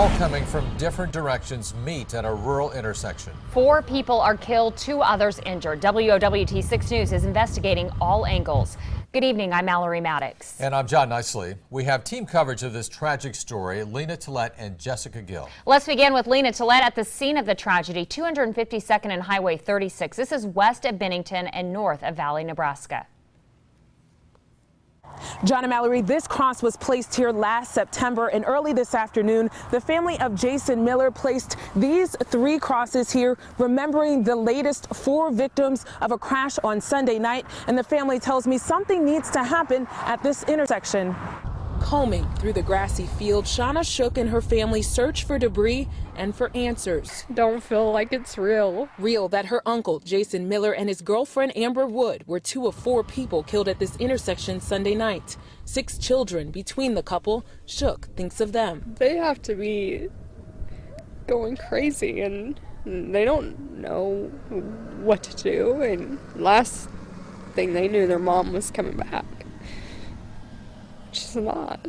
all coming from different directions, meet at a rural intersection. 4 people are killed, 2 others injured. WOWT 6 News is investigating all angles. Good evening, I'm Mallory Maddox. And I'm John Nicely. We have team coverage of this tragic story. Lena Tillett and Jessica Gill. Let's begin with Lena Tillett at the scene of the tragedy, 252nd and Highway 36. This is west of Bennington and north of Valley, Nebraska. John and Mallory, this cross was placed here last September, and early this afternoon, the family of Jason Miller placed these 3 crosses here, remembering the latest 4 victims of a crash on Sunday night. And the family tells me something needs to happen at this intersection. Combing through the grassy field, Shauna Shook and her family search for debris and for answers. Don't feel like it's real. Real that her uncle, Jason Miller, and his girlfriend, Amber Wood, were 2 of 4 people killed at this intersection Sunday night. 6 children between the couple. Shook thinks of them. They have to be going crazy and they don't know what to do. And last thing they knew, their mom was coming back. She's not.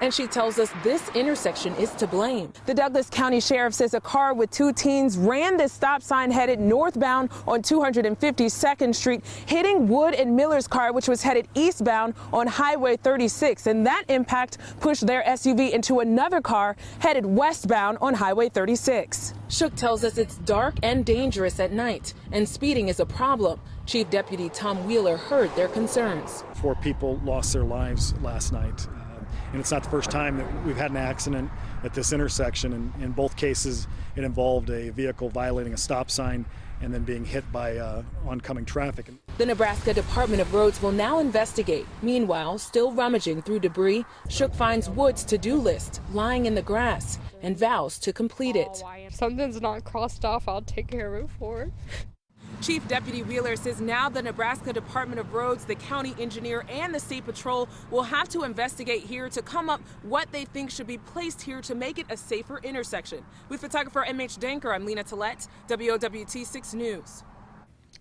And she tells us this intersection is to blame. The Douglas County Sheriff says a car with 2 teens ran this stop sign headed northbound on 252nd Street, hitting Wood and Miller's car, which was headed eastbound on Highway 36. And that impact pushed their SUV into another car headed westbound on Highway 36. Shook tells us it's dark and dangerous at night, and speeding is a problem. Chief Deputy Tom Wheeler heard their concerns. 4 people lost their lives last night. And it's not the first time that we've had an accident at this intersection. And in both cases, it involved a vehicle violating a stop sign and then being hit by oncoming traffic. The Nebraska Department of Roads will now investigate. Meanwhile, still rummaging through debris, Shook finds Wood's to-do list lying in the grass and vows to complete it. If something's not crossed off, I'll take care of it for her. Chief Deputy Wheeler says now the Nebraska Department of Roads, the county engineer, and the state patrol will have to investigate here to come up what they think should be placed here to make it a safer intersection. With photographer MH Danker, I'm Lena Tillett, WOWT 6 News.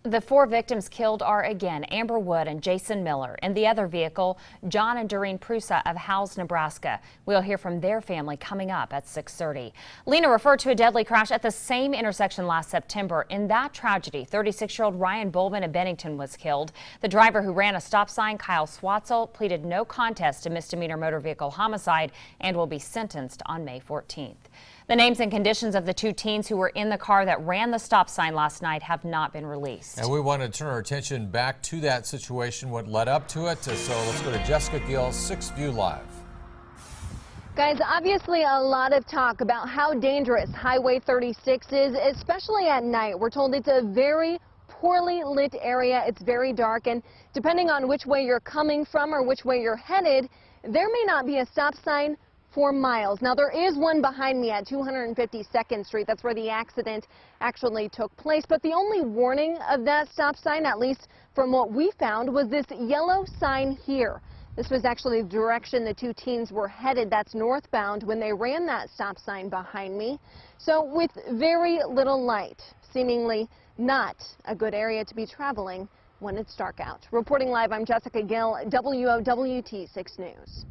The 4 victims killed are again Amber Wood and Jason Miller. In the other vehicle, John and Doreen Prusa of Howes, Nebraska. We'll hear from their family coming up at 6:30. Lena referred to a deadly crash at the same intersection last September. In that tragedy, 36-year-old Ryan Bolman of Bennington was killed. The driver who ran a stop sign, Kyle Swatzel, pleaded no contest to misdemeanor motor vehicle homicide and will be sentenced on May 14th. The names and conditions of the 2 teens who were in the car that ran the stop sign last night have not been released. And we want to turn our attention back to that situation, what led up to it. So let's go to Jessica Gill, 6 View Live. Guys, obviously a lot of talk about how dangerous Highway 36 is, especially at night. We're told it's a very poorly lit area. It's very dark, and depending on which way you're coming from or which way you're headed, there may not be a stop sign for miles. Now, there is one behind me at 252nd Street. That's where the accident actually took place. But the only warning of that stop sign, at least from what we found, was this yellow sign here. This was actually the direction the 2 teens were headed. That's northbound when they ran that stop sign behind me. So with very little light, seemingly not a good area to be traveling when it's dark out. Reporting live, I'm Jessica Gill, WOWT 6 News.